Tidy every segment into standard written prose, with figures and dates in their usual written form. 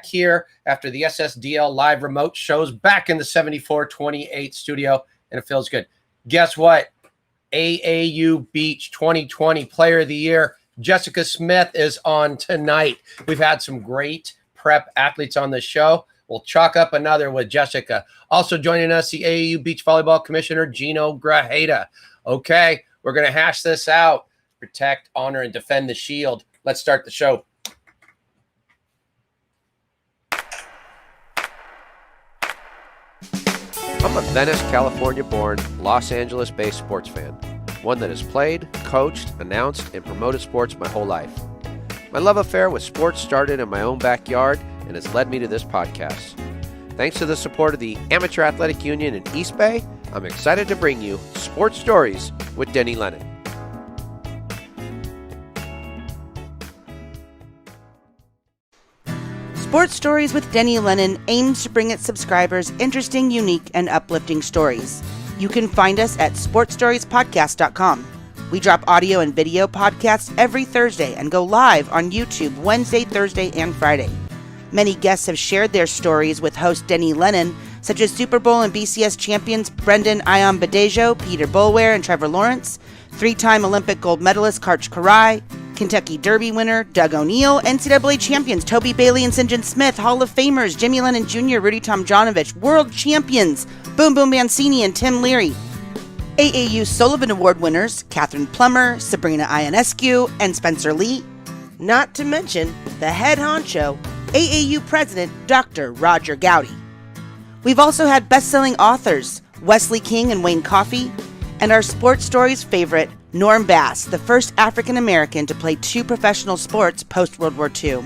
here after the SSDL live remote shows, back in the 7428 studio, and it feels good. Guess what? AAU Beach 2020 Player of the Year, Jessica Smith, is on tonight. We've had some great prep athletes on the show. We'll chalk up another with Jessica. Also joining us, the AAU Beach Volleyball Commissioner, Gino Grajeda. Okay, we're going to hash this out. Protect, honor, and defend the shield. Let's start the show. I'm a Venice, California-born, Los Angeles-based sports fan. One that has played, coached, announced, and promoted sports my whole life. My love affair with sports started in my own backyard and has led me to this podcast. Thanks to the support of the Amateur Athletic Union in East Bay, I'm excited to bring you Sports Stories with Denny Lennon. Sports Stories with Denny Lennon aims to bring its subscribers interesting, unique, and uplifting stories. You can find us at sportstoriespodcast.com. We drop audio and video podcasts every Thursday and go live on YouTube Wednesday, Thursday, and Friday. Many guests have shared their stories with host Denny Lennon, such as Super Bowl and BCS champions Brendan Ion Badejo, Peter Boulware, and Trevor Lawrence, three-time Olympic gold medalist Karch Karai, Kentucky Derby winner Doug O'Neill, NCAA champions Toby Bailey and St. John Smith, Hall of Famers Jimmy Lennon Jr., Rudy Tomjanovich, world champions Boom Boom Mancini and Tim Leary, AAU Sullivan Award winners Catherine Plummer, Sabrina Ionescu, and Spencer Lee, not to mention the head honcho, AAU President Dr. Roger Gowdy. We've also had best-selling authors Wesley King and Wayne Coffey, and our Sports Stories favorite, Norm Bass, the first African-American to play two professional sports post-World War II.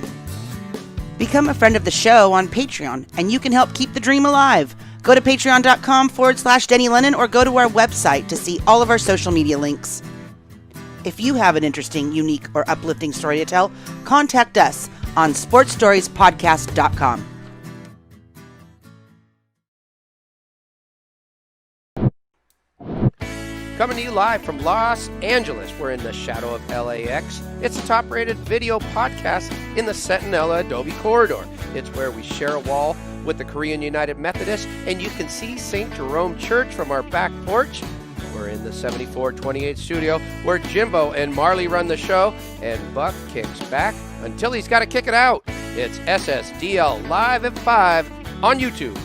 Become a friend of the show on Patreon, and you can help keep the dream alive. Go to patreon.com/Denny Lennon or go to our website to see all of our social media links. If you have an interesting, unique, or uplifting story to tell, contact us on sportstoriespodcast.com. Coming to you live from Los Angeles. We're in the shadow of LAX. It's a top-rated video podcast in the Centinela Adobe Corridor. It's where we share a wall with the Korean United Methodist, and you can see St. Jerome Church from our back porch. We're in the 7428 studio where Jimbo and Marley run the show, and Buck kicks back until he's got to kick it out. It's SSDL Live at 5 on YouTube.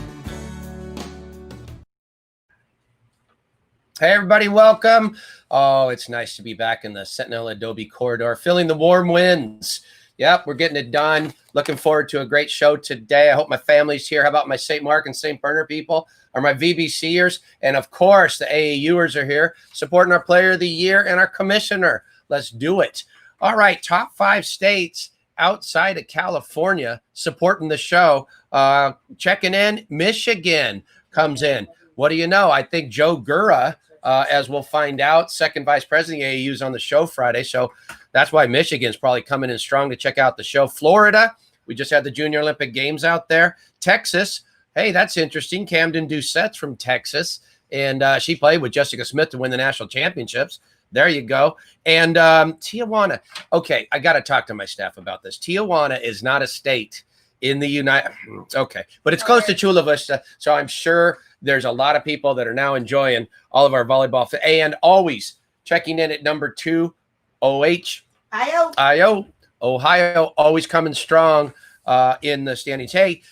Hey, everybody, welcome. Oh, it's nice to be back in the Centinela Adobe Corridor, feeling the warm winds. Yep, we're getting it done. Looking forward to a great show today. I hope my family's here. How about my St. Mark and St. Bernard people? Are my VBCers? And, of course, the AAUers are here supporting our Player of the Year and our Commissioner. Let's do it. All right, top 5 states outside of California supporting the show. Checking in, Michigan comes in. What do you know? I think Joe Gura, as we'll find out, second vice president of the AAU, is on the show Friday. So that's why Michigan's probably coming in strong to check out the show. Florida, we just had the Junior Olympic Games out there. Texas, hey, that's interesting. Camden Doucette's from Texas, and she played with Jessica Smith to win the national championships. There you go. And Tijuana. Okay, I got to talk to my staff about this. Tijuana is not a state in the United. Okay, but it's close to Chula Vista, so I'm sure there's a lot of people that are now enjoying all of our volleyball. And always checking in at number 2, Ohio, always coming strong in the standings. Hey,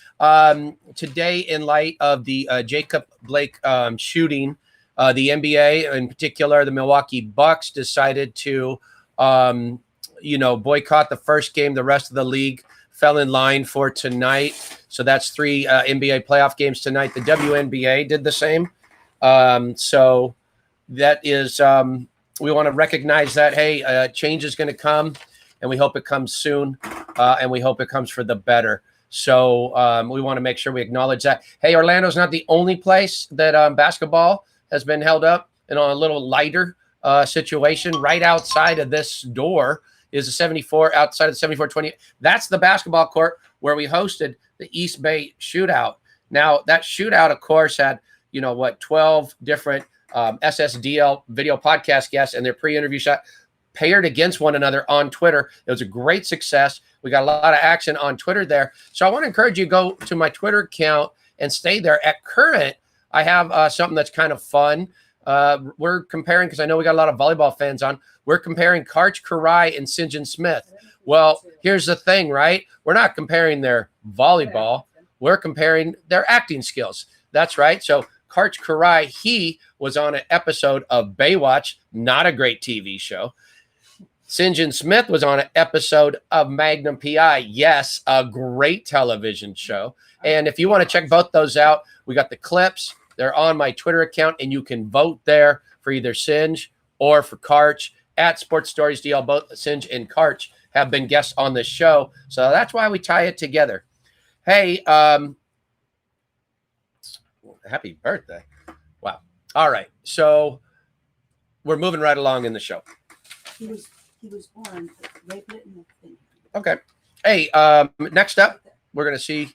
today, in light of the Jacob Blake shooting, the NBA, in particular, the Milwaukee Bucks, decided to, boycott the first game. The rest of the league fell in line for tonight. So that's 3 NBA playoff games tonight. The WNBA did the same. So that is, we want to recognize that, hey, change is going to come, and we hope it comes soon, and we hope it comes for the better. So we want to make sure we acknowledge that. Hey, Orlando's not the only place that basketball has been held up in a little lighter situation. Right outside of this door is a 74, outside of the 74-20. That's the basketball court where we hosted the East Bay shootout. Now, that shootout, of course, had, 12 different SSDL video podcast guests and their pre-interview shot. paired against one another on Twitter. It was a great success. We got a lot of action on Twitter there. So I want to encourage you to go to my Twitter account and stay there. At current, I have something that's kind of fun. We're comparing, because I know we got a lot of volleyball fans on, we're comparing Karch Karai and St. John Smith. Well, here's the thing, right? We're not comparing their volleyball. We're comparing their acting skills. That's right. So Karch Karai, he was on an episode of Baywatch, not a great TV show. St. John Smith was on an episode of Magnum PI. Yes, a great television show. And if you want to check both those out, we got the clips. They're on my Twitter account, and you can vote there for either Singe or for Karch at Sports Stories DL. Both Singe and Karch have been guests on this show. So that's why we tie it together. Hey, happy birthday. Wow. All right. So we're moving right along in the show. He was born. Okay. Hey, next up, we're going to see,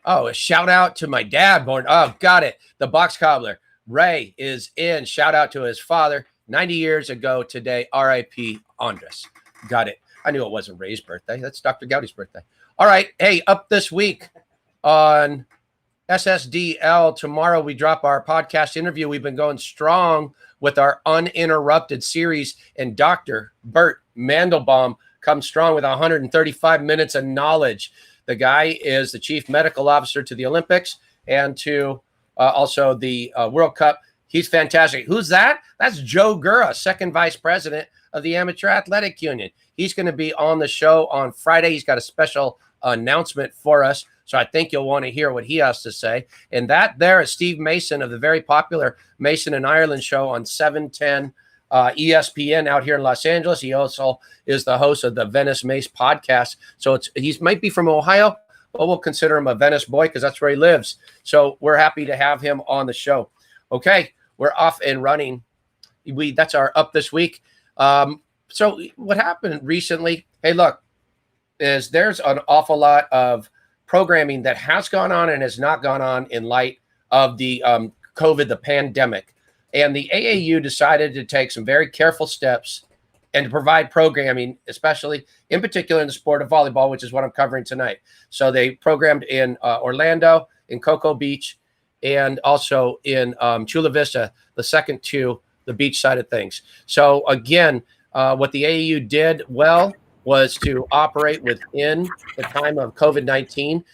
a shout out to my dad born. Oh, got it. The box cobbler. Ray is in. Shout out to his father 90 years ago today. R.I.P. Andres. Got it. I knew it wasn't Ray's birthday. That's Dr. Gowdy's birthday. All right. Hey, up this week on SSDL, tomorrow we drop our podcast interview. We've been going strong with our uninterrupted series, and Dr. Bert Mandelbaum comes strong with 135 minutes of knowledge. The guy is the chief medical officer to the Olympics and to also the World Cup. He's fantastic. Who's that? That's Joe Gura, second vice president of the Amateur Athletic Union. He's going to be on the show on Friday. He's got a special announcement for us, so I think you'll want to hear what he has to say. And that there is Steve Mason of the very popular Mason and Ireland show on 710 ESPN out here in Los Angeles. He also is the host of the Venice Mace podcast. So he might be from Ohio, but we'll consider him a Venice boy because that's where he lives. So we're happy to have him on the show. Okay, we're off and running. That's our up this week. So what happened recently, hey, look, is there's an awful lot of programming that has gone on and has not gone on in light of the COVID, the pandemic. And the AAU decided to take some very careful steps and to provide programming, especially in particular in the sport of volleyball, which is what I'm covering tonight. So they programmed in Orlando, in Cocoa Beach, and also in Chula Vista, the second to the beach side of things. So again, what the AAU did well was to operate within the time of COVID-19,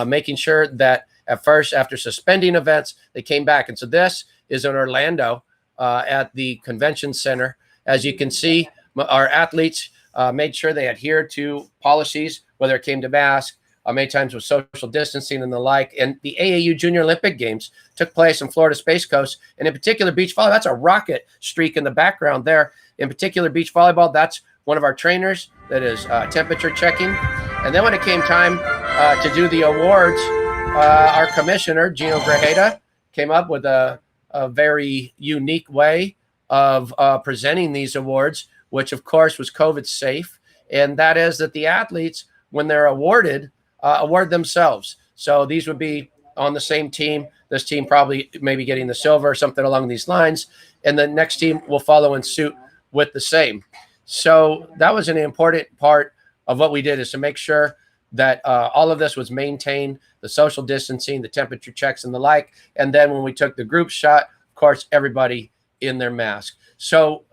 making sure that at first, after suspending events, they came back. And so this is in Orlando at the convention center. As you can see, our athletes made sure they adhered to policies, whether it came to mask, many times with social distancing and the like. And the AAU Junior Olympic Games took place in Florida Space Coast. And in particular, beach volleyball, that's a rocket streak in the background there. In particular, beach volleyball, that's one of our trainers that is temperature checking. And then when it came time to do the awards, our commissioner, Gino Grajeda, came up with a very unique way of presenting these awards, which of course was COVID safe. And that is that the athletes, when they're awarded, award themselves. So these would be on the same team. This team probably maybe getting the silver or something along these lines. And the next team will follow in suit with the same. So that was an important part of what we did, is to make sure that all of this was maintained, the social distancing, the temperature checks and the like. And then when we took the group shot, of course, everybody in their mask. So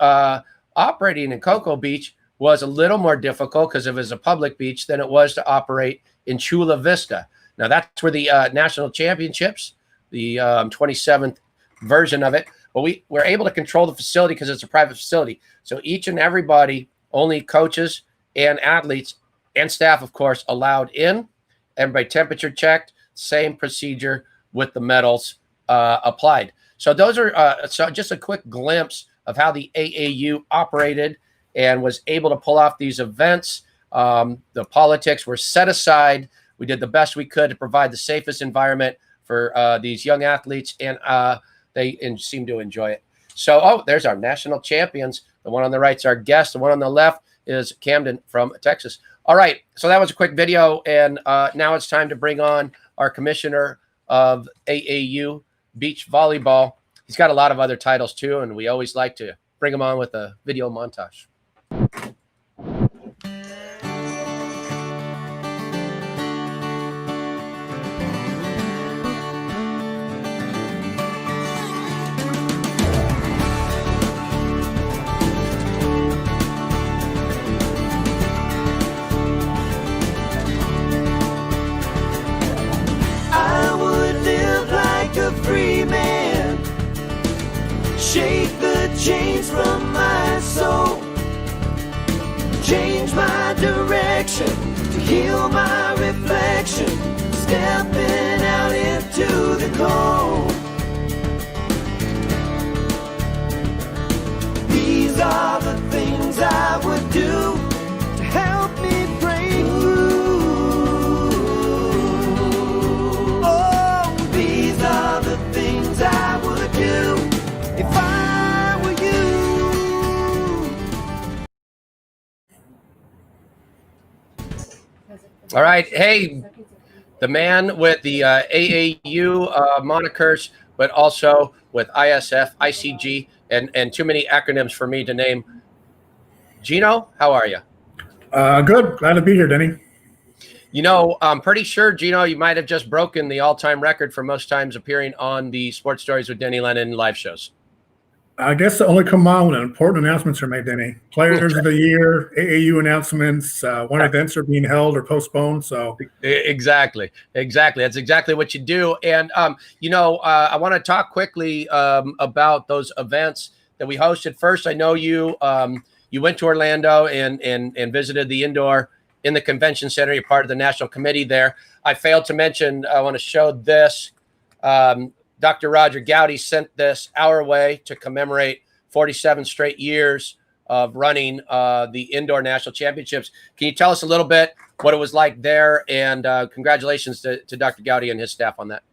operating in Cocoa Beach was a little more difficult because it was a public beach than it was to operate in Chula Vista. Now that's where the national championships, the 27th version of it, but we were able to control the facility because it's a private facility. So each and everybody, only coaches and athletes and staff, of course, allowed in. Everybody temperature checked, same procedure with the medals applied. So those are so just a quick glimpse of how the AAU operated and was able to pull off these events. The politics were set aside. We did the best we could to provide the safest environment for these young athletes, and they seem to enjoy it. So, there's our national champions. The one on the right is our guest. The one on the left is Camden from Texas. All right, so that was a quick video, and now it's time to bring on our commissioner of AAU Beach Volleyball. He's got a lot of other titles too, and we always like to bring him on with a video montage. I would live like a free man, shake the chains from my soul, change my direction to heal my reflection, stepping out into the cold. These are the things I would do to help me break through. Oh, these are the things I would do if I were you. All right. Hey, the man with the AAU monikers, but also with ISF, ICG, and too many acronyms for me to name. Gino, how are you? Good. Glad to be here, Denny. You know, I'm pretty sure, Gino, you might have just broken the all-time record for most times appearing on the Sports Stories with Denny Lennon live shows. I guess they only come on when important announcements are made, Denny. Players of the year, AAU announcements, when events are being held or postponed. So exactly. That's exactly what you do. And you know, I want to talk quickly about those events that we hosted. First, I know you you went to Orlando and visited the indoor in the convention center. You're part of the national committee there. I failed to mention. I want to show this. Dr. Roger Gowdy sent this our way to commemorate 47 straight years of running the indoor national championships. Can you tell us a little bit what it was like there? And congratulations to Dr. Gowdy and his staff on that.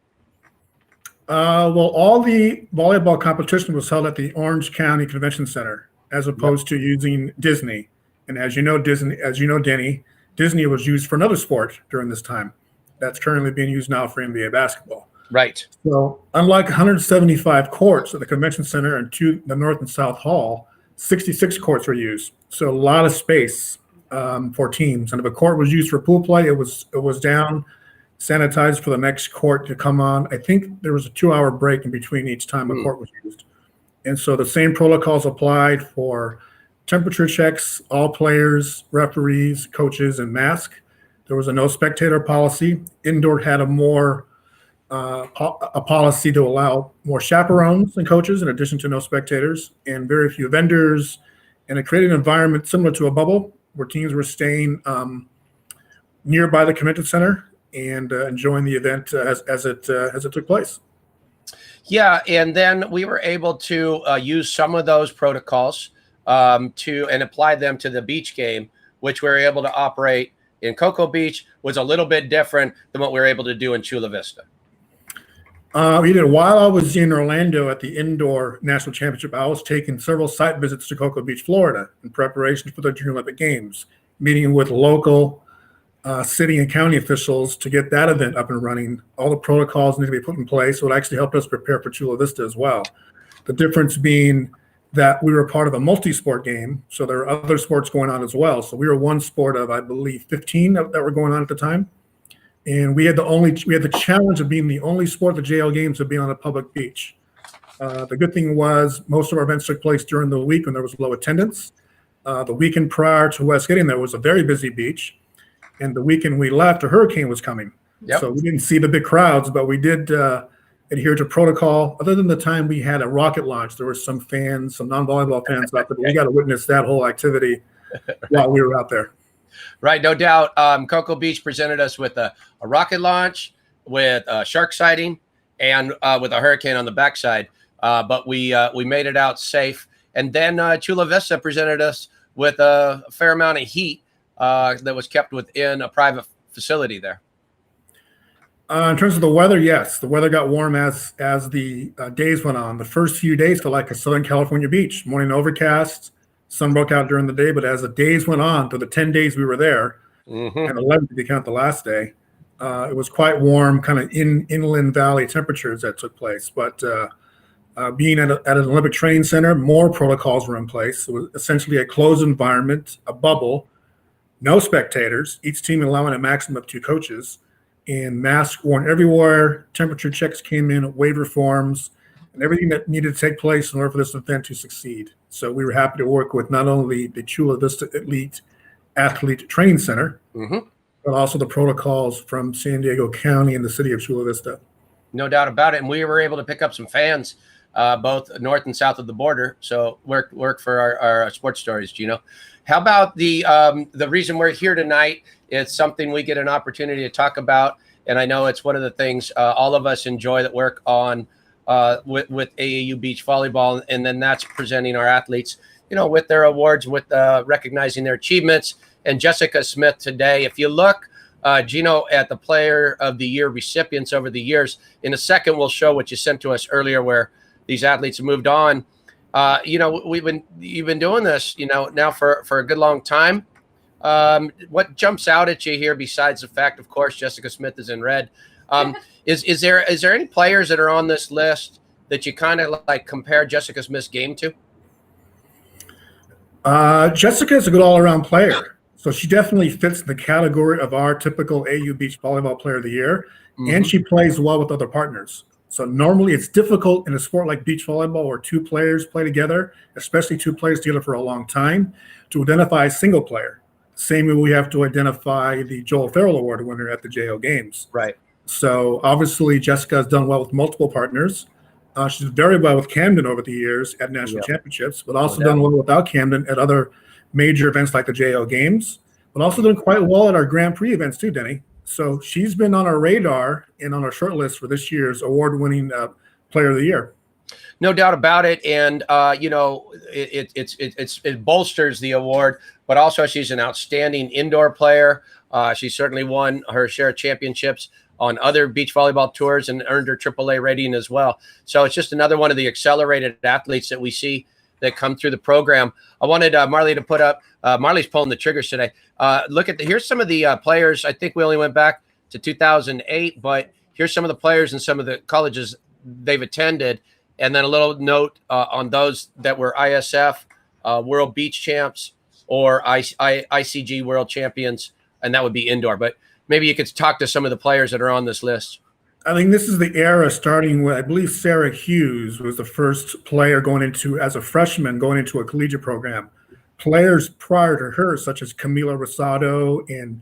Well, all the volleyball competition was held at the Orange County Convention Center, as opposed to using Disney. And as you know, Denny, Disney was used for another sport during this time. That's currently being used now for NBA basketball. Right. So unlike 175 courts at the convention center and the North and South Hall, 66 courts were used. So a lot of space for teams. And if a court was used for pool play, it was down, sanitized for the next court to come on. I think there was a 2-hour break in between each time a court was used. And so the same protocols applied for temperature checks, all players, referees, coaches, and mask. There was a no spectator policy. Indoor had a more a policy to allow more chaperones and coaches in addition to no spectators, and very few vendors, and it created an environment similar to a bubble where teams were staying nearby the convention center and enjoying the event as it took place. Yeah, and then we were able to use some of those protocols and apply them to the beach game, which we were able to operate in Cocoa Beach. Was a little bit different than what we were able to do in Chula Vista. We did. While I was in Orlando at the indoor national championship, I was taking several site visits to Cocoa Beach, Florida, in preparation for the Junior Olympic Games, meeting with local city and county officials to get that event up and running. All the protocols need to be put in place, so it actually helped us prepare for Chula Vista as well. The difference being that we were part of a multi-sport game, so there are other sports going on as well. So we were one sport of, I believe, 15 that were going on at the time. And we had the challenge of being the only sport at the JL Games to be on a public beach. The good thing was most of our events took place during the week when there was low attendance. The weekend prior to us getting there was a very busy beach. And the weekend we left, a hurricane was coming. Yep. So we didn't see the big crowds, but we did adhere to protocol. Other than the time we had a rocket launch, there were some fans, some non-volleyball fans out there, but we got to witness that whole activity while we were out there. Right, no doubt. Cocoa Beach presented us with a rocket launch, with a shark sighting, and with a hurricane on the backside. But we made it out safe. And then Chula Vista presented us with a fair amount of heat that was kept within a private facility there. In terms of the weather, yes, the weather got warm as the days went on. The first few days felt like a Southern California beach. Morning overcast, sun broke out during the day, but as the days went on, through the 10 days we were there, and 11 if you count the last day, it was quite warm, kind of inland valley temperatures that took place. But Being at an Olympic training center, more protocols were in place. It was essentially a closed environment, a bubble, no spectators, each team allowing a maximum of 2 coaches, and masks worn everywhere. Temperature checks came in, waiver forms, and everything that needed to take place in order for this event to succeed. So we were happy to work with not only the Chula Vista Elite Athlete Training Center, but also the protocols from San Diego County and the city of Chula Vista. No doubt about it. And we were able to pick up some fans, both north and south of the border. So work for our sports stories, Gino. How about the reason we're here tonight? It's something we get an opportunity to talk about. And I know it's one of the things all of us enjoy that work on with AAU beach volleyball. And then that's presenting our athletes, with their awards, with recognizing their achievements. And Jessica Smith today, if you look, Gino, at the Player of the Year recipients over the years, in a second we'll show what you sent to us earlier where these athletes have moved on. You've been doing this, now for a good long time. What jumps out at you here, besides the fact, of course, Jessica Smith is in red? Is there any players that are on this list that you kind of like compare Jessica Smith's game to? Jessica is a good all-around player. So she definitely fits in the category of our typical AU Beach Volleyball Player of the Year, and she plays well with other partners. So normally it's difficult in a sport like beach volleyball where 2 players play together, especially 2 players together for a long time, to identify a single player. Same way we have to identify the Joel Farrell Award winner at the JO Games. Right. So obviously Jessica has done well with multiple partners. She's very well with Camden over the years at national championships, but also done well without Camden at other major events like the JO Games, but also done quite well at our Grand Prix events too, Denny. So she's been on our radar and on our short list for this year's award-winning Player of the Year. No doubt about it. And, it bolsters the award, but also she's an outstanding indoor player. She certainly won her share of championships on other beach volleyball tours and earned her AAA rating as well. So it's just another one of the accelerated athletes that we see that come through the program. I wanted Marley to put up, Marley's pulling the triggers today. Here's some of the players. I think we only went back to 2008, but here's some of the players and some of the colleges they've attended. And then a little note on those that were ISF, World Beach Champs, or ICG World Champions, and that would be indoor. But maybe you could talk to some of the players that are on this list. I think this is the era starting with, I believe Sarah Hughes was the first player as a freshman going into a collegiate program. Players prior to her, such as Camila Rosado and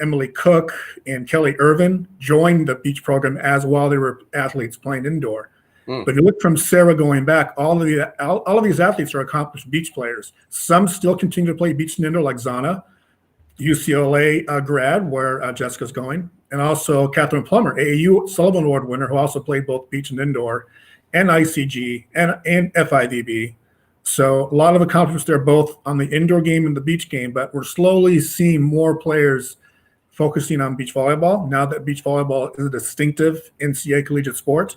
Emily Cook and Kelly Irvin, joined the beach program as while they were athletes playing indoor. But you look from Sarah going back, all of these athletes are accomplished beach players. Some still continue to play beach and indoor, like Zana, UCLA grad, where Jessica's going, and also Catherine Plummer, AAU Sullivan Award winner, who also played both beach and indoor, and ICG and FIVB. So a lot of accomplishments there, both on the indoor game and the beach game. But we're slowly seeing more players focusing on beach volleyball now that beach volleyball is a distinctive NCAA collegiate sport.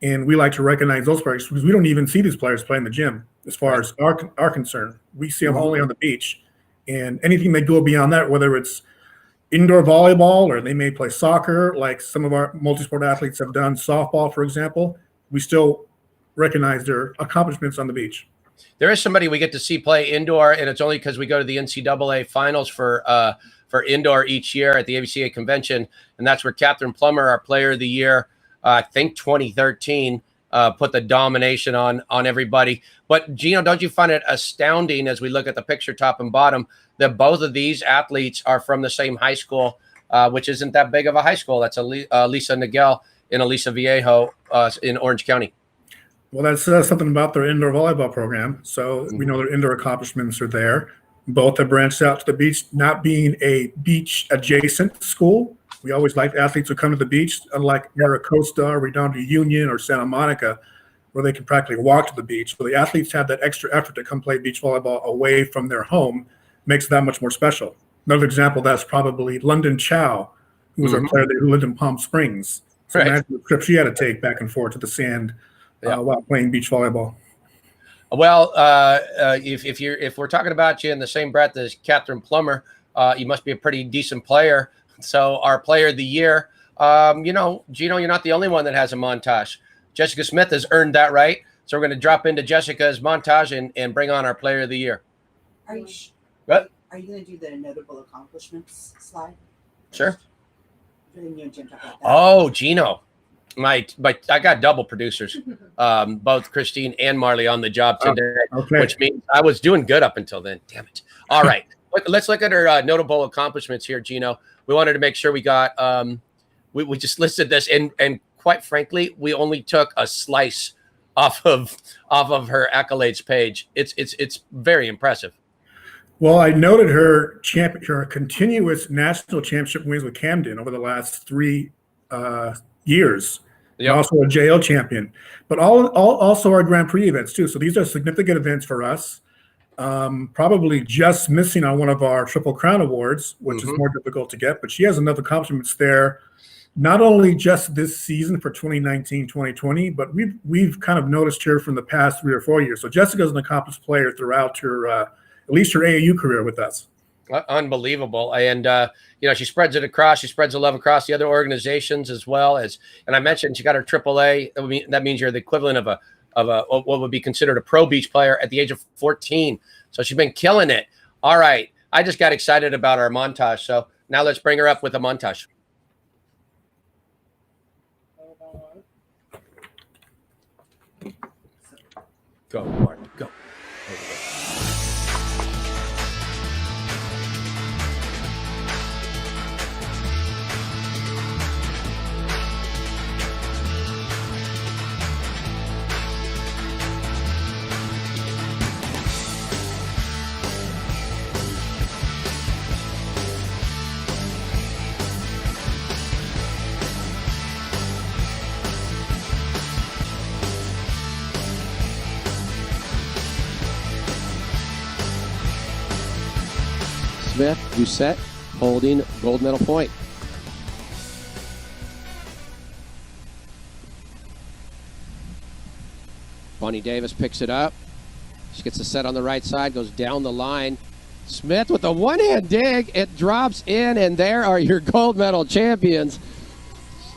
And we like to recognize those players because we don't even see these players play in the gym as far as our concern. We see them only on the beach. And anything they go beyond that, whether it's indoor volleyball or they may play soccer, like some of our multi-sport athletes have done, softball, for example, we still recognize their accomplishments on the beach. There is somebody we get to see play indoor, and it's only because we go to the NCAA finals for indoor each year at the ABCA convention, and that's where Catherine Plummer, our Player of the Year, I think 2013, put the domination on everybody. But Gino, don't you find it astounding as we look at the picture top and bottom that both of these athletes are from the same high school, which isn't that big of a high school? That's Lisa Nagel and Elisa Viejo in Orange County. Well, that says something about their indoor volleyball program. So we know their indoor accomplishments are there. Both have branched out to the beach, not being a beach adjacent school. We always like athletes who come to the beach, unlike Maricosta or Redondo Union or Santa Monica, where they can practically walk to the beach. But the athletes have that extra effort to come play beach volleyball away from their home, makes it that much more special. Another example, that's probably London Chow, who was our player who lived in Palm Springs. So imagine the trip she had to take back and forth to the sand while playing beach volleyball. Well, if we're talking about you in the same breath as Catherine Plummer, you must be a pretty decent player. So our Player of the Year, Gino, you're not the only one that has a montage. Jessica Smith has earned that right. So we're going to drop into Jessica's montage and bring on our player of the year. Are you What? Are you going to do the notable accomplishments slide? Sure. Then you jump about that. Oh, Gino. I got double producers, both Christine and Marley on the job today, which means I was doing good up until then. Damn it. All right. Let's look at our notable accomplishments here, Gino. We wanted to make sure we got we just listed this, and quite frankly, we only took a slice off of her accolades page. It's very impressive. Well, I noted her continuous national championship wins with Camden over the last 3 years. Yep. Also a JO champion, but also our Grand Prix events too. So these are significant events for us. Probably just missing on one of our Triple Crown awards, which is more difficult to get, but she has enough accomplishments there. Not only just this season for 2019-2020, but we've kind of noticed her from the past 3 or 4 years. So Jessica's an accomplished player throughout her, at least her AAU career with us. Unbelievable. And, she spreads it across. She spreads the love across the other organizations as well as, and I mentioned she got her AAA. That means you're the equivalent of what would be considered a pro beach player at the age of 14. So she's been killing it. All right. I just got excited about our montage. So now let's bring her up with a montage. Go, Martin, go. Smith, Doucette, holding gold medal point. Bonnie Davis picks it up. She gets a set on the right side, goes down the line. Smith with a one-hand dig. It drops in, and there are your gold medal champions.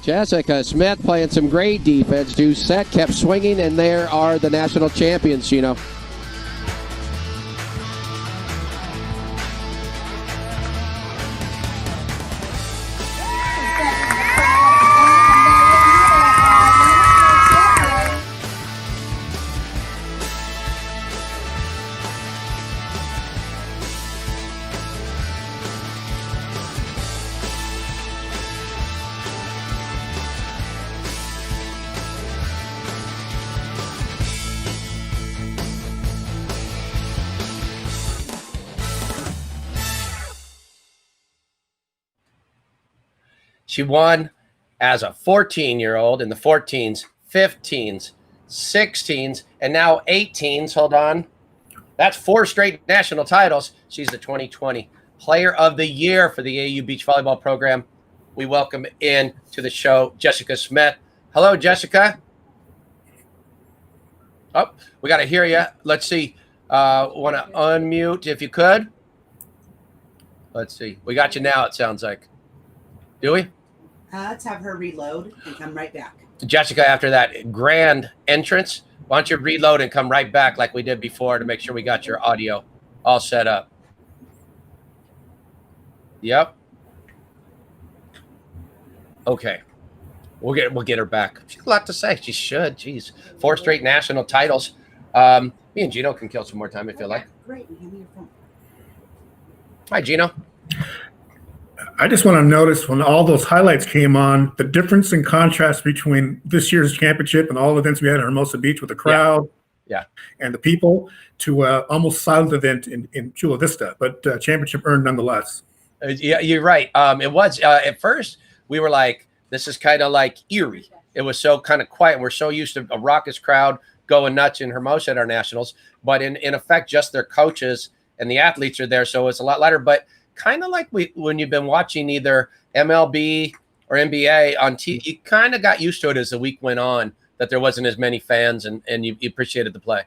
Jessica Smith playing some great defense. Doucette kept swinging, and there are the national champions, Gino. She won as a 14-year-old in the 14s, 15s, 16s, and now 18s. Hold on. That's 4 straight national titles. She's the 2020 Player of the Year for the AAU Beach Volleyball program. We welcome in to the show Jessica Smith. Hello, Jessica. Oh, we got to hear you. Let's see. Want to unmute if you could? Let's see. We got you now, it sounds like. Do we? Let's have her reload and come right back. Jessica, after that grand entrance, why don't you reload and come right back like we did before to make sure we got your audio all set up. Yep. Okay. We'll get her back. She's a lot to say. She should. Jeez. 4 straight national titles. Me and Gino can kill some more time if you like. Great. Hand me your phone. Hi, Gino. I just want to notice when all those highlights came on, the difference in contrast between this year's championship and all the events we had at Hermosa Beach with the crowd and the people to almost silent event in Chula Vista, but championship earned nonetheless. Yeah, you're right. It was at first we were like, this is kind of like eerie. It was so kind of quiet. We're so used to a raucous crowd going nuts in Hermosa at our nationals, but in effect, just their coaches and the athletes are there, so it's a lot lighter. But kind of like when you've been watching either MLB or NBA on TV, you kind of got used to it as the week went on, that there wasn't as many fans and you appreciated the play.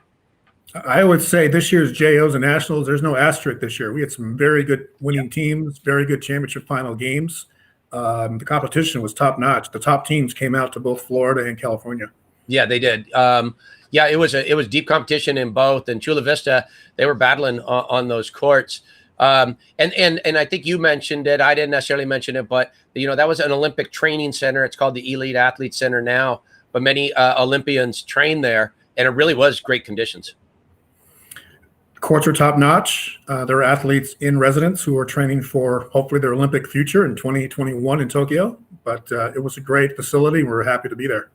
I would say this year's JOs and Nationals, there's no asterisk this year. We had some very good winning teams, very good championship final games. The competition was top notch. The top teams came out to both Florida and California. Yeah, they did. Yeah, it was deep competition in both, and Chula Vista, they were battling on those courts. And I think you mentioned it. I didn't necessarily mention it, but that was an Olympic training center. It's called the Elite Athlete Center now, but many Olympians train there, and it really was great conditions. Courts are top notch. There are athletes in residence who are training for hopefully their Olympic future in 2021 in Tokyo. But it was a great facility. We're happy to be there.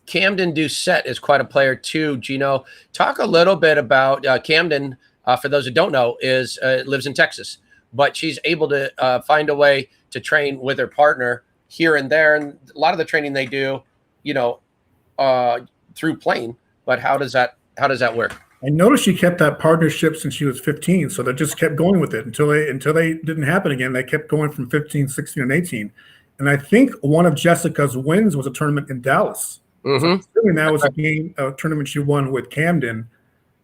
Camden Doucette is quite a player too. Gino, talk a little bit about Camden. For those who don't know, lives in Texas, but she's able to find a way to train with her partner here and there. And a lot of the training they do, through plane. But how does that work? I noticed she kept that partnership since she was 15, so they just kept going with it until they didn't happen again. They kept going from 15, 16, and 18. And I think one of Jessica's wins was a tournament in Dallas. Mm-hmm. So that was a tournament she won with Camden,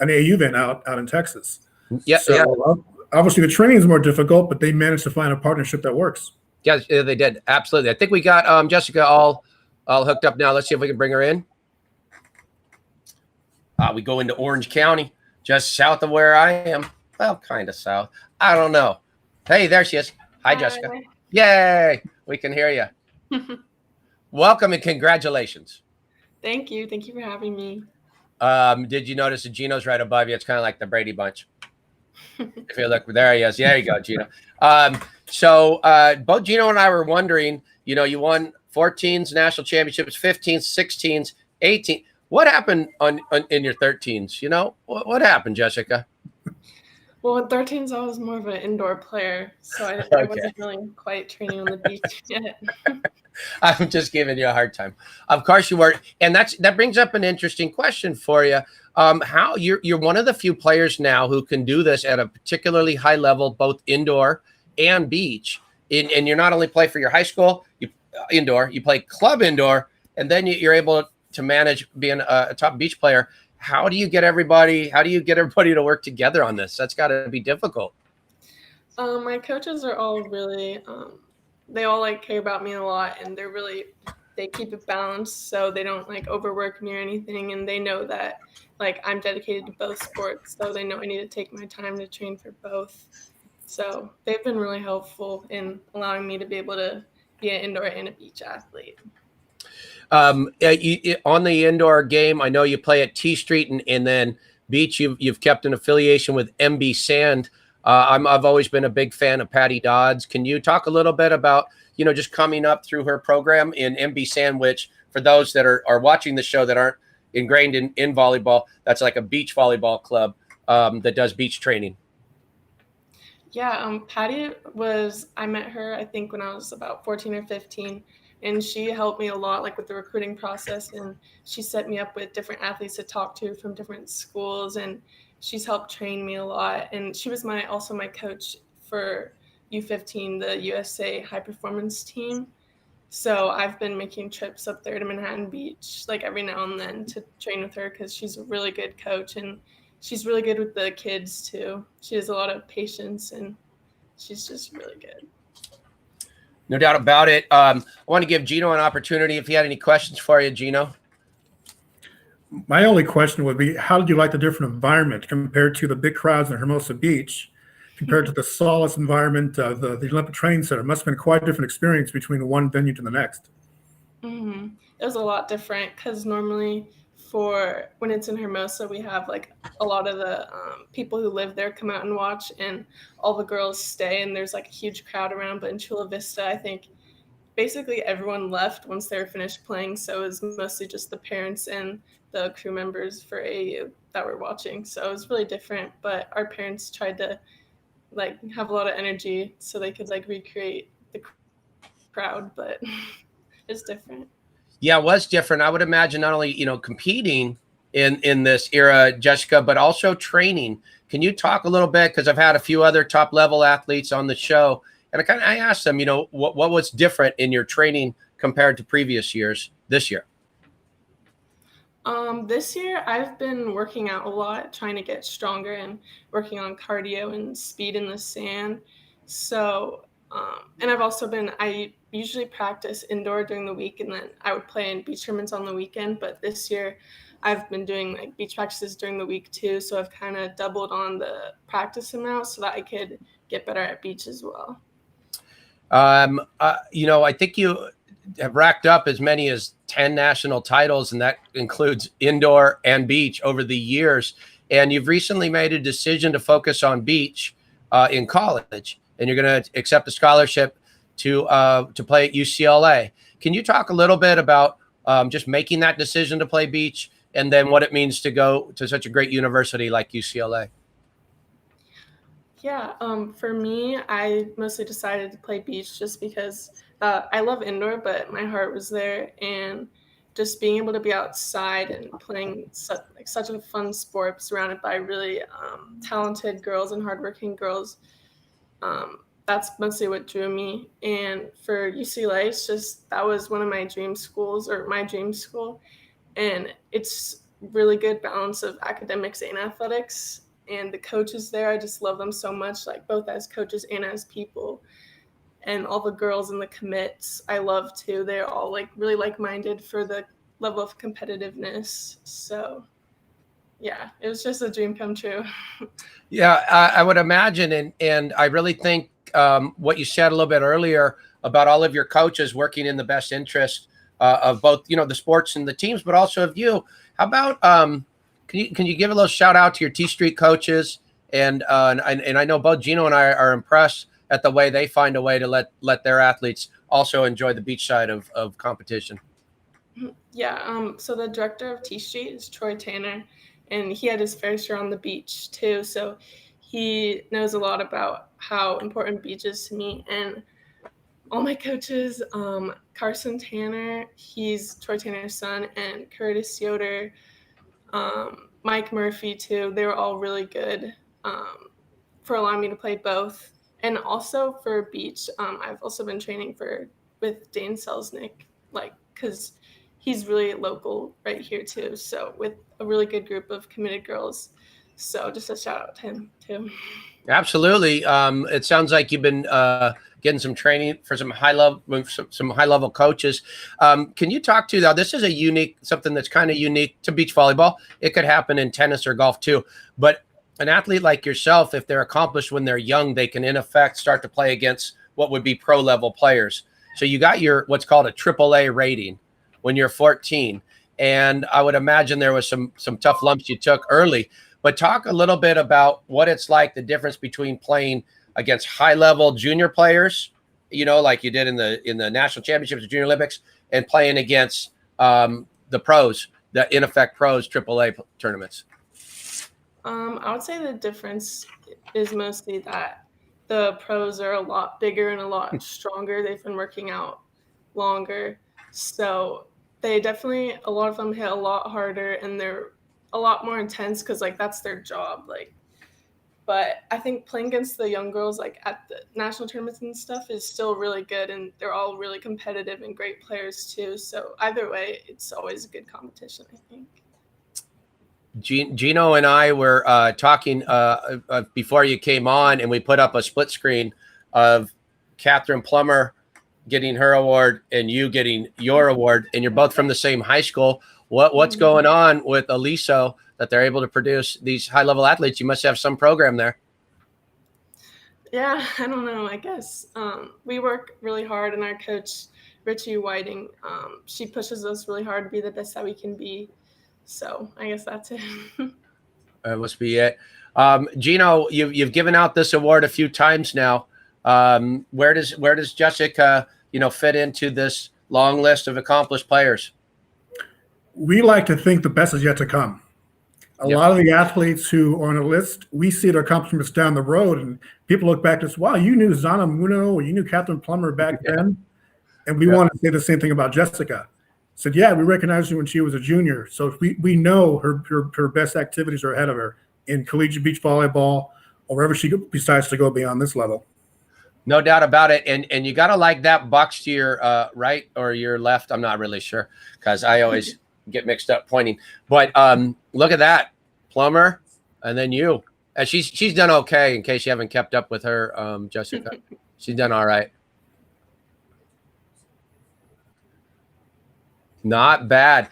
an AAU event out in Texas. Yeah. So obviously the training is more difficult, but they managed to find a partnership that works. Yeah, they did. Absolutely. I think we got Jessica all hooked up now. Let's see if we can bring her in. We go into Orange County, just south of where I am. Well, kind of south. I don't know. Hey, there she is. Hi, Jessica. Yay. We can hear you. Welcome and congratulations. Thank you. Thank you for having me. Did you notice that Gino's right above you? It's kind of like the Brady Bunch. If you look, there he is. There you go, Gino. So both Gino and I were wondering, you won 14s national championships, 15s, 16s, 18s. What happened in your 13s? What happened, Jessica? Well, with 13s, I was more of an indoor player, so I wasn't really quite training on the beach yet. I'm just giving you a hard time. Of course you were, and that brings up an interesting question for you. How you're one of the few players now who can do this at a particularly high level, both indoor and beach. And you're not only play for your high school, indoor, you play club indoor, and then you're able to manage being a top beach player. How do you get everybody to work together on this? That's got to be difficult. My coaches are all really, they all care about me a lot, and they keep it balanced, so they don't overwork me or anything. And they know that I'm dedicated to both sports, so they know I need to take my time to train for both. So they've been really helpful in allowing me to be able to be an indoor and a beach athlete. On the indoor game, I know you play at T Street and then beach. You've kept an affiliation with MB Sand. I've always been a big fan of Patty Dodds. Can you talk a little bit about just coming up through her program in MB Sand, which for those that are watching the show that aren't ingrained in volleyball, that's like a beach volleyball club that does beach training. Yeah, Patty I met her, I think, when I was about 14 or 15. And she helped me a lot, with the recruiting process, and she set me up with different athletes to talk to from different schools, and she's helped train me a lot. And she was also my coach for U15, the USA high performance team. So I've been making trips up there to Manhattan Beach, every now and then to train with her, because she's a really good coach, and she's really good with the kids too. She has a lot of patience, and she's just really good. No doubt about it. I want to give Gino an opportunity if he had any questions for you, Gino. My only question would be, how did you like the different environment compared to the big crowds in Hermosa Beach, compared to the solace environment of the Olympic Training Center? It must have been quite a different experience between one venue to the next. Mm-hmm. It was a lot different, because normally when it's in Hermosa, we have a lot of the people who live there come out and watch, and all the girls stay, and there's a huge crowd around. But in Chula Vista, I think basically everyone left once they were finished playing, so it was mostly just the parents and the crew members for AAU that were watching. So it was really different, but our parents tried to have a lot of energy so they could recreate the crowd, but it's different. Yeah, it was different. I would imagine not only, competing in this era, Jessica, but also training. Can you talk a little bit? Because I've had a few other top level athletes on the show, and I asked them, what was different in your training compared to previous years this year? This year I've been working out a lot, trying to get stronger and working on cardio and speed in the sand. So, and I've also been, I usually practice indoor during the week, and then I would play in beach tournaments on the weekend. But this year I've been doing like beach practices during the week too. So I've kind of doubled on the practice amount so that I could get better at beach as well. I think you have racked up as many as 10 national titles, and that includes indoor and beach over the years. And you've recently made a decision to focus on beach in college, and you're going to accept a scholarship to play at UCLA. Can you talk a little bit about just making that decision to play beach, and then what it means to go to such a great university like UCLA? Yeah, for me, I mostly decided to play beach just because I love indoor, but my heart was there, and just being able to be outside and playing such a fun sport surrounded by really talented girls and hardworking girls, that's mostly what drew me. And for UCLA, it's just that was one of my dream schools, or my dream school, and it's really good balance of academics and athletics. And the coaches there, I just love them so much, like both as coaches and as people. And all the girls in the commits, I love too. They're all like really like-minded for the level of competitiveness. So yeah, it was just a dream come true. Yeah, I would imagine. And I really think what you said a little bit earlier about all of your coaches working in the best interest of both, the sports and the teams, but also of you. How about, can you give a little shout out to your T Street coaches? And I know both Gino and I are impressed at the way they find a way to let their athletes also enjoy the beach side of competition. Yeah, so the director of T Street is Troy Tanner, and he had his fair share on the beach too. So he knows a lot about how important beach is to me. And all my coaches, Carson Tanner, he's Troy Tanner's son, and Curtis Yoder, Mike Murphy too. They were all really good for allowing me to play both. And also for beach, I've also been training with Dane Selznick, because he's really local right here too. So with a really good group of committed girls. So just a shout out to him too. Absolutely. It sounds like you've been getting some training for some high level coaches. Can you talk to, now this is something that's kind of unique to beach volleyball. It could happen in tennis or golf too, but an athlete like yourself, if they're accomplished when they're young, they can in effect start to play against what would be pro level players. So you got your what's called a AAA rating when you're 14, and I would imagine there was some tough lumps you took early. But talk a little bit about what it's like, the difference between playing against high level junior players, like you did in the national championships, the Junior Olympics, and playing against the pros, the in effect pros AAA tournaments. I would say the difference is mostly that the pros are a lot bigger and a lot stronger. They've been working out longer. So they definitely, a lot of them hit a lot harder, and they're a lot more intense because that's their job. But I think playing against the young girls at the national tournaments and stuff is still really good, and they're all really competitive and great players too. So either way, it's always a good competition, I think. Gino and I were talking before you came on, and we put up a split screen of Catherine Plummer getting her award and you getting your award, and you're both from the same high school. What's going on with Aliso that they're able to produce these high-level athletes? You must have some program there. Yeah, I don't know. I guess we work really hard, and our coach, Richie Whiting, she pushes us really hard to be the best that we can be. So I guess that's it. That must be it. Gino, you've given out this award a few times now. Where does Jessica, fit into this long list of accomplished players? We like to think the best is yet to come. A lot of the athletes who are on a list, we see their accomplishments down the road, and people look back to us, wow, you knew Zana Muno or you knew Catherine Plummer back then. And we want to say the same thing about Jessica. Said, yeah, we recognized her when she was a junior. So we know her best activities are ahead of her in collegiate beach volleyball or wherever she decides to go beyond this level. No doubt about it. And you got to like that box to your right or your left. I'm not really sure because I always get mixed up pointing. But look at that. Plummer and then you. And she's done okay in case you haven't kept up with her, Jessica. She's done all right. Not bad.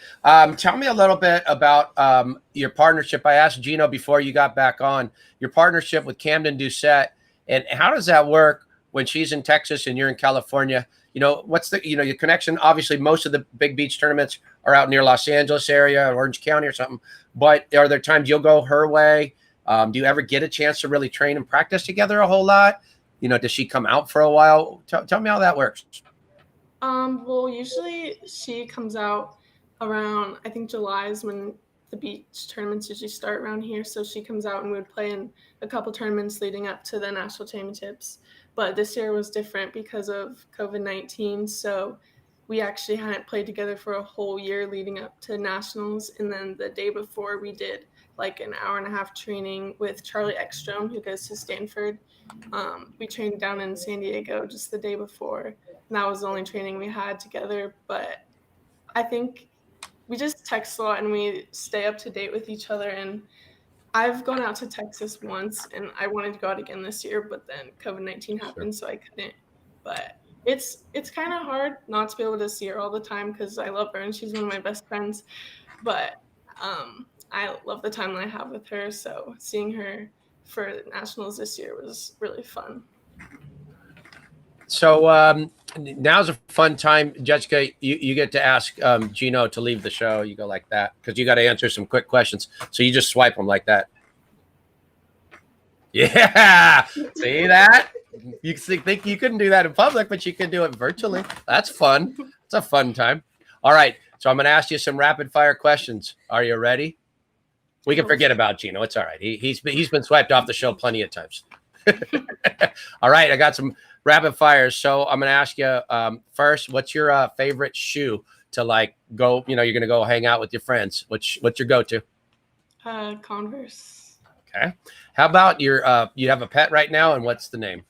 Tell me a little bit about your partnership. I asked Gino before you got back on your partnership with Camden Doucette, and how does that work when she's in Texas and you're in California? What's your connection? Obviously, most of the big beach tournaments are out near Los Angeles area or Orange County or something. But are there times you'll go her way? Do you ever get a chance to really train and practice together a whole lot? Does she come out for a while? Tell me how that works. Well, usually she comes out around, I think July is when the beach tournaments usually start around here. So she comes out and we would play in a couple tournaments leading up to the national championships. But this year was different because of COVID-19. So we actually hadn't played together for a whole year leading up to nationals. And then the day before we did like an hour and a half training with Charlie Ekstrom, who goes to Stanford. We trained down in San Diego just the day before. And that was the only training we had together. But I think we just text a lot and we stay up to date with each other. And I've gone out to Texas once and I wanted to go out again this year, but then COVID-19 happened, so I couldn't. But it's kind of hard not to be able to see her all the time because I love her and she's one of my best friends. But I love the time that I have with her. So seeing her for nationals this year was really fun. So now's a fun time, Jessica. You get to ask Gino to leave the show. You go like that because you got to answer some quick questions. So you just swipe them like that. Yeah, see that? You think you couldn't do that in public, but you can do it virtually. That's fun. It's a fun time. All right, so I'm going to ask you some rapid fire questions. Are you ready? We can forget about Gino. It's all right. He's been swiped off the show plenty of times. All right, I got some rapid fires. So I'm going to ask you first, what's your favorite shoe to like go, you're going to go hang out with your friends. What's your go-to? Converse. Okay. How about you have a pet right now, and what's the name?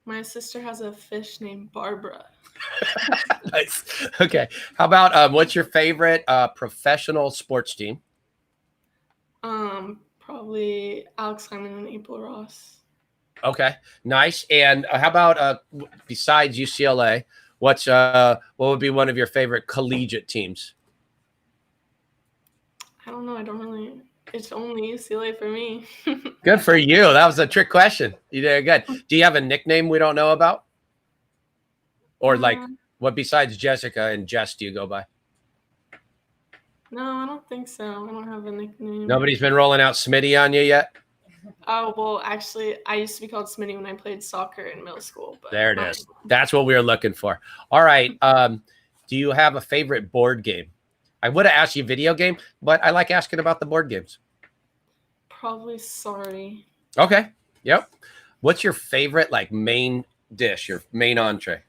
My sister has a fish named Barbara. Nice. Okay. How about what's your favorite professional sports team? Probably Alex Hyman and April Ross. Okay, nice. And how about besides UCLA, what would be one of your favorite collegiate teams? I don't know. It's only UCLA for me. Good for you. That was a trick question. You did good. Do you have a nickname we don't know about? Or like what besides Jessica and Jess do you go by? No, I don't think so. I don't have a nickname. Nobody's been rolling out Smitty on you yet? Oh, well, actually, I used to be called Smitty when I played soccer in middle school. But there it is. That's what we were looking for. All right. Do you have a favorite board game? I would have asked you video game, but I like asking about the board games. Probably Sorry. Okay. Yep. What's your favorite like main dish, your main entree?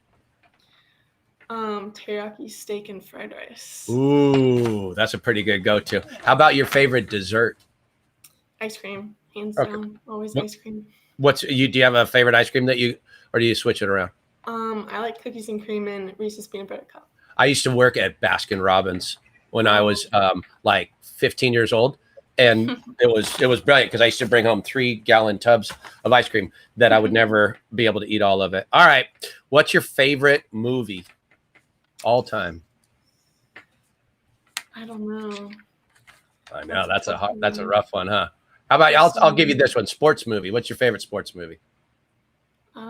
Teriyaki steak and fried rice. Ooh, that's a pretty good go-to. How about your favorite dessert? Ice cream, hands down. Always ice cream. Do you have a favorite ice cream or do you switch it around? I like cookies and cream and Reese's peanut butter cup. I used to work at Baskin Robbins when I was like 15 years old, and it was brilliant because I used to bring home 3-gallon tubs of ice cream that I would never be able to eat all of it. All right, what's your favorite movie all time? I don't know. I know that's a rough one, huh? How about I'll give you this one. Sports movie. What's your favorite sports movie? I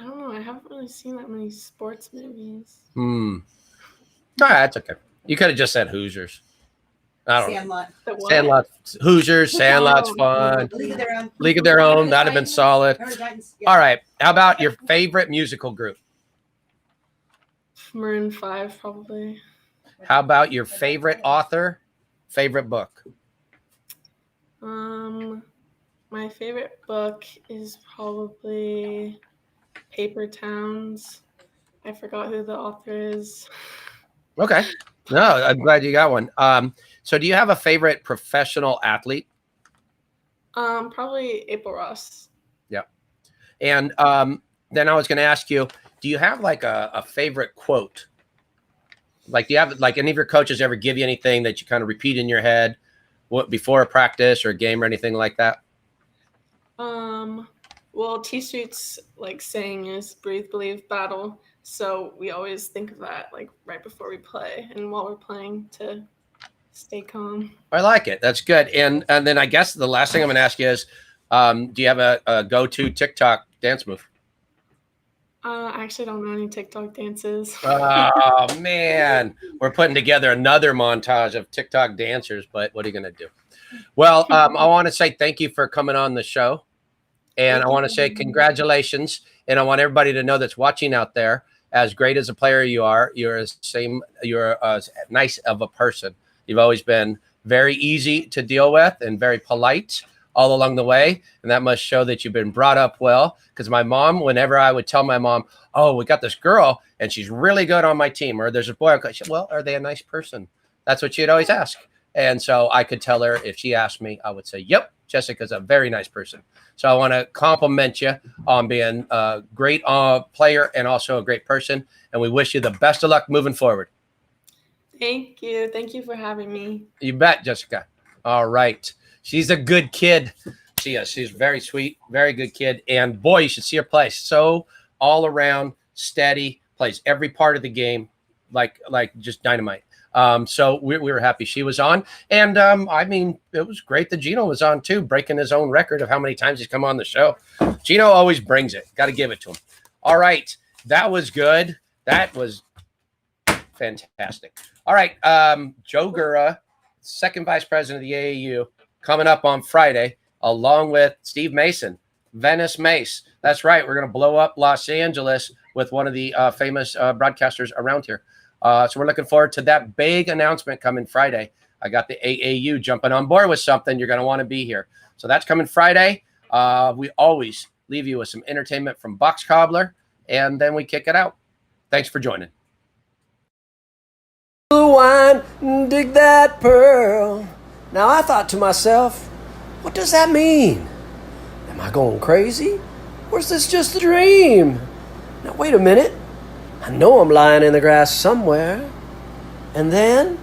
don't know. I haven't really seen that many sports movies. All right, that's okay. You could have just said Hoosiers. I don't know. Sandlot. Hoosiers. Sandlot's fun. League of Their Own. That'd have been solid. All right. How about your favorite musical group? Maroon 5, probably. How about your favorite author? Favorite book? My favorite book is probably Paper Towns. I forgot who the author is. Okay. No, I'm glad you got one. So do you have a favorite professional athlete? Probably April Ross. Yep. And then I was going to ask you, do you have like a favorite quote? Like, do you have like any of your coaches ever give you anything that you kind of repeat in your head before a practice or a game or anything like that? Well, T Street's like saying is breathe, believe, battle. So we always think of that like right before we play and while we're playing to stay calm. I like it. That's good. And then I guess the last thing I'm going to ask you is, do you have a go-to TikTok dance move? I actually don't know any TikTok dances. Oh, man. We're putting together another montage of TikTok dancers, but what are you going to do? Well, I want to say thank you for coming on the show. And I want to say congratulations. And I want everybody to know that's watching out there, as great as a player you are, you're as nice of a person. You've always been very easy to deal with and very polite all along the way. And that must show that you've been brought up well. Because my mom, whenever I would tell my mom, oh, we got this girl and she's really good on my team, or there's a boy, I'd say, well, are they a nice person? That's what she'd always ask. And so I could tell her, if she asked me, I would say, yep, Jessica's a very nice person. So I want to compliment you on being a great player and also a great person. And we wish you the best of luck moving forward. Thank you. Thank you for having me. You bet, Jessica. All right. She's a good kid. She is. She's very sweet, very good kid. And boy, you should see her play. So all around, steady, plays every part of the game like just dynamite. So we were happy she was on. And I mean, it was great that Gino was on too, breaking his own record of how many times he's come on the show. Gino always brings it. Got to give it to him. All right. That was good. That was fantastic. All right. Joe Gura, second vice president of the AAU, coming up on Friday, along with Steve Mason, Venice Mace. That's right. We're going to blow up Los Angeles with one of the famous broadcasters around here. So we're looking forward to that big announcement coming Friday. I got the AAU jumping on board with something. You're going to want to be here. So that's coming Friday. We always leave you with some entertainment from Box Cobbler, and then we kick it out. Thanks for joining. Blue wine, dig that pearl. Now I thought to myself, what does that mean? Am I going crazy? Or is this just a dream? Now wait a minute. I know I'm lying in the grass somewhere. And then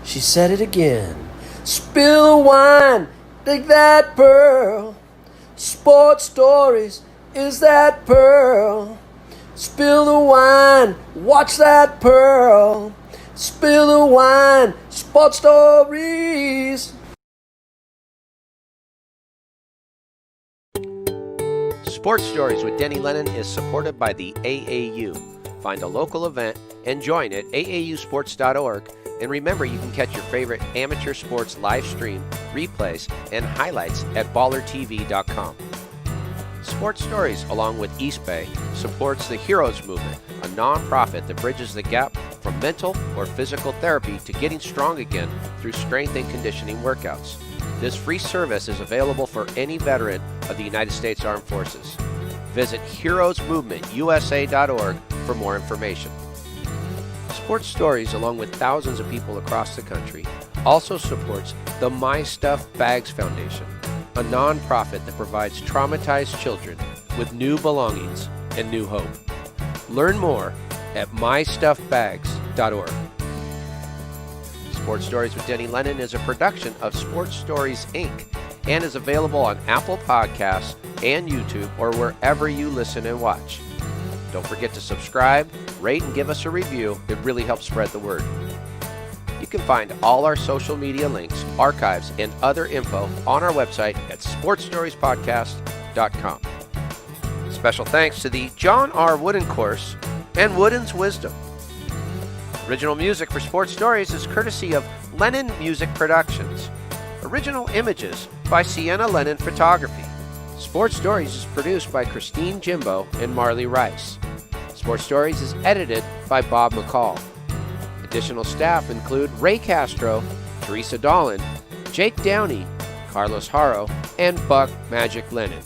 she said it again. Spill the wine, dig that pearl. Sports stories is that pearl. Spill the wine, watch that pearl. Spill the wine, sports stories. Sports Stories with Denny Lennon is supported by the AAU. Find a local event and join at aausports.org. And remember, you can catch your favorite amateur sports live stream, replays, and highlights at ballertv.com. Sports Stories, along with East Bay, supports the Heroes Movement, a nonprofit that bridges the gap from mental or physical therapy to getting strong again through strength and conditioning workouts. This free service is available for any veteran of the United States Armed Forces. Visit heroesmovementusa.org for more information. Sports Stories, along with thousands of people across the country, also supports the My Stuff Bags Foundation, a nonprofit that provides traumatized children with new belongings and new hope. Learn more at mystuffbags.org. Sports Stories with Denny Lennon is a production of Sports Stories, Inc. and is available on Apple Podcasts and YouTube or wherever you listen and watch. Don't forget to subscribe, rate, and give us a review. It really helps spread the word. You can find all our social media links, archives, and other info on our website at sportsstoriespodcast.com. Special thanks to the John R. Wooden Course and Wooden's Wisdom. Original music for Sports Stories is courtesy of Lennon Music Productions. Original images by Ciena Lennon Photography. Sports Stories is produced by Christine Jimbo and Marley Rice. Sports Stories is edited by Bob McCall. Additional staff include Ray Castro, Theresa Dahlin, Jake Downey, Carlos Haro, and Buck Magic Lennon.